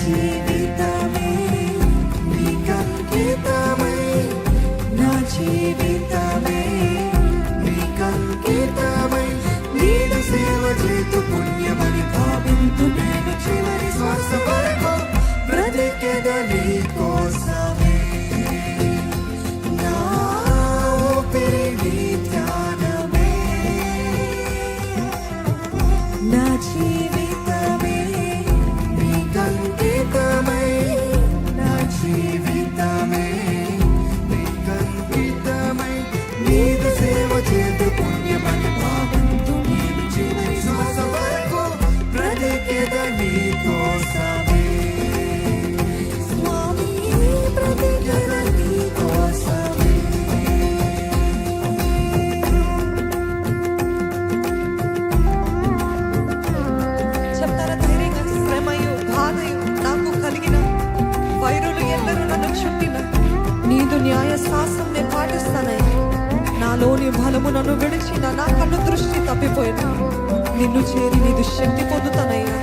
జీవితమే నీకంకితమై, నా జీవితమే నీకంకితమై, నీదు సేవ చేతు పుణ్యమని భావింతు నేను చివరి శ్వాస వరకు బ్రతికెద నీ కోసమే. నా ఊపిరి నీ ధ్యానమే, నా జీవితమే నీకంకితమై, నా జీవితమే నీకంకితమై, నీదు సేవ చేతు పుణ్యమని భావింతు నేను చివరి శ్వాస వరకు బ్రతికెద నీ కోసమే. స్వామి బ్రతికెద నీ కోసమే. చెప్తారా ధైర్యంగా? శ్రమయు బాధయు నాకు కలిగిన, వైరులు ఎల్లరూ నన్ను చుట్టిన, నీదు న్యాయ శాసనం నేను పాటిస్తానయ్యా. నాలోని బలము నన్ను విడిచిన, నా కన్ను దృష్టి తప్పిపోయిన, నిన్ను చేరి నీదు శక్తి పొందుతానయ్యా.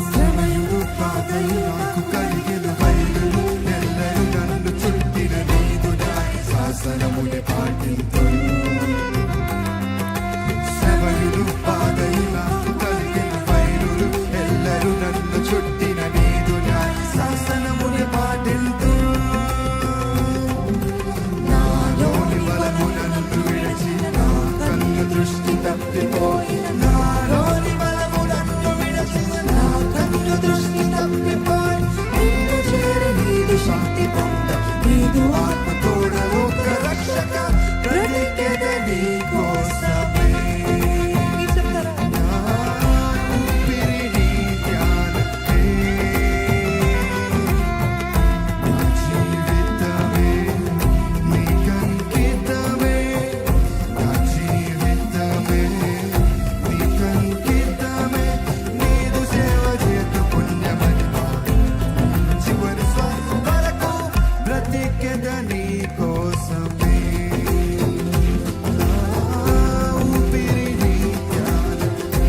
శ్రమయు బాధయు నాకు కలిగిన, వైరులు ఎల్లరూ నన్ను చుట్టిన, నీదు న్యాయ శాసనమునే పాటింతు. శ్రమయు బాధయు నాకు కలిగిన, వైరులు ఎల్లరూ నన్ను చుట్టిన, నీదు న్యాయ శాసనమునే పాటింతు. నాలోని బలము నన్ను విడిచిన, నా కన్ను దృష్టి తప్పిపోయిన, నాలోని బలము నన్ను విడిచిన, నా కన్ను దృష్టి తప్పిపోయి, నిన్ను చేరి నీదు శక్తి పొంద, నీదు ఆత్మ తోడ లోక రక్షక బ్రతికెద నీ కోసమే. మీరు చెప్తారా? నా ఊపిరి నీ ధ్యానమే, నా జీవితమే నీకంకితమే, నా జీవితమే నీకంకితమే, నీదు సేవ చేతు పుణ్యమని చివరి శ్వాస వరకు బ్రతికెద నీ కోసమే. నా ఊపిరి నీ ధ్యానమే.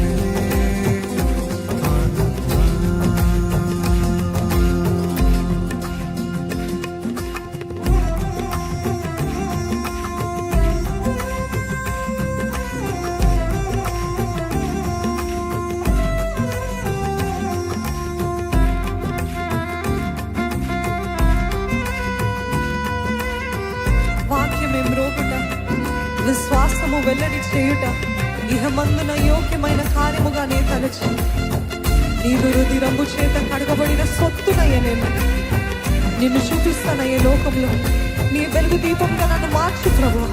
వాక్యమే మ్రోగుట, విశ్వాసము వెల్లడి చేయుట, ఇహమందున యోగ్యమైన కార్యముగా నే తలచి, నీదు రుధిరంబు చేత కడగబడిన సొత్తునయ్య నేను. నిన్ను చూపిస్తానయ్యే లోకంలో, నీ వెలుగు దీపంగా నన్ను మార్చు ప్రభువా.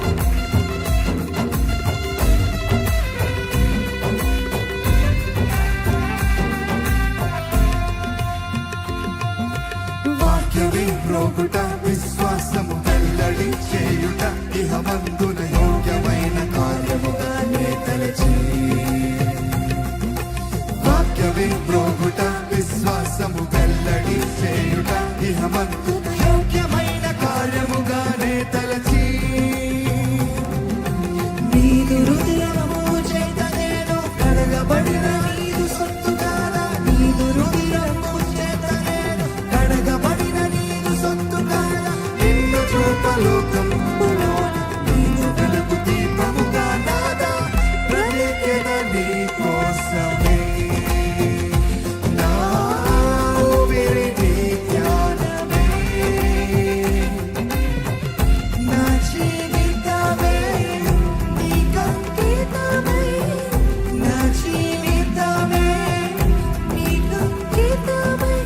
వాక్యమే మ్రోగుట, విశ్వాసము వెల్లడి చేయుట, ఇహమందున యోగ్యమైన కార్యముగా నే తలచి. వాక్యమే మ్రోగుట, విశ్వాసము వెల్లడి చేయుట, ఇహమందున యోగ్యమైన కార్యముగా నే తలచి. నీదు రుధిరము చేత నేను కడగబడిన, నీదు సొత్తుగానా, నీదు రుధిరము చేత నేను కడగబడిన, నీదు సొత్తుగానా, నిన్ను చూపలోకములో నీదు వెలుగు దీపముగా నాదా బ్రతికెద నీ కోసమే. నా ఊపిరి నీ ధ్యానమే, నా జీవితమే నీకంకితమై, నా జీవితమే నీకంకితమై,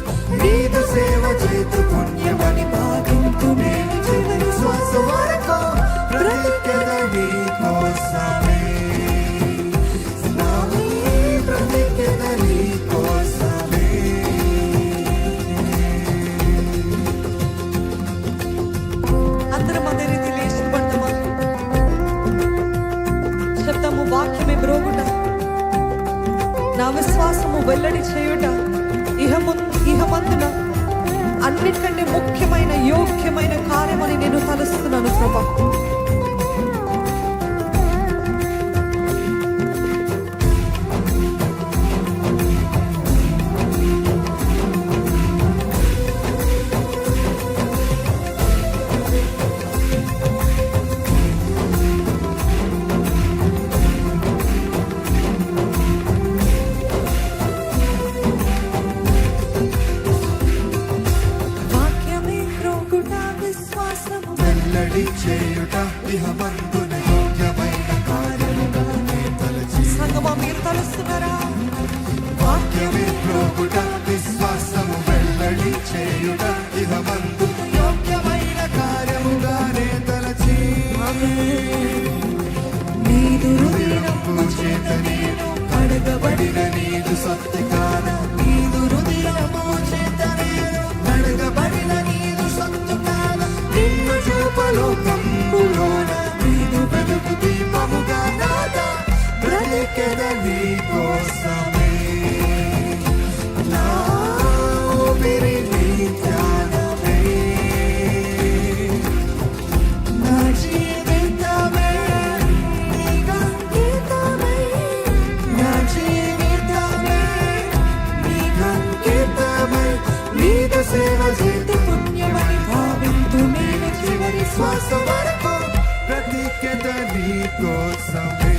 నీదు సేవ చేతు పుణ్యమని భావింతు నేను చివరి శ్వాస వరకు బ్రతికెద నీ కోసమే. స్వామి బ్రతికెద నీ కోసమే. అందరం అదే రీతిలో ఇష్టపడతామా? చెప్తాం విశ్వాసము వెల్లడి చేయుట ఇహమందున అన్నిటికంటే ముఖ్యమైన యోగ్యమైన కార్యమని నేను తలుస్తున్నాను ప్రభా. వాక్యమే త్రోగుట విశ్వాసము వెల్లడి చేయుట ఇహమందున యోగ్యమైన కార్యముగా నే తలచి. సంగమా మీరు తలుస్తున్నారా? వాక్యమే ప్రోగుట విశ్వాసము వెల్లడి చేయుట ఇహమందున యోగ్యమైన కార్యముగా నే తలచి. నీదు హృదయము చేత నేను కడగబడిన నీదు సత్తుకాన. నీదు హృదయము చేత నేను కడగబడిన నీదు సత్తుకాన. నిన్ను చూపలోకంబులోన నీదు వెలుగు దీపముగా నాదా బ్రతికెద నీ కోసమే. నా ఊపిరి నీ ధ్యానమే. నా జీవితమే నీకు అంకితమై. నా జీవితమే నీకు అంకితమై. నీకు సేవ చేతు పుణ్యమని భావింతు నేను చివరి శ్వాస వరకు బ్రతికెద నీ కోసమే.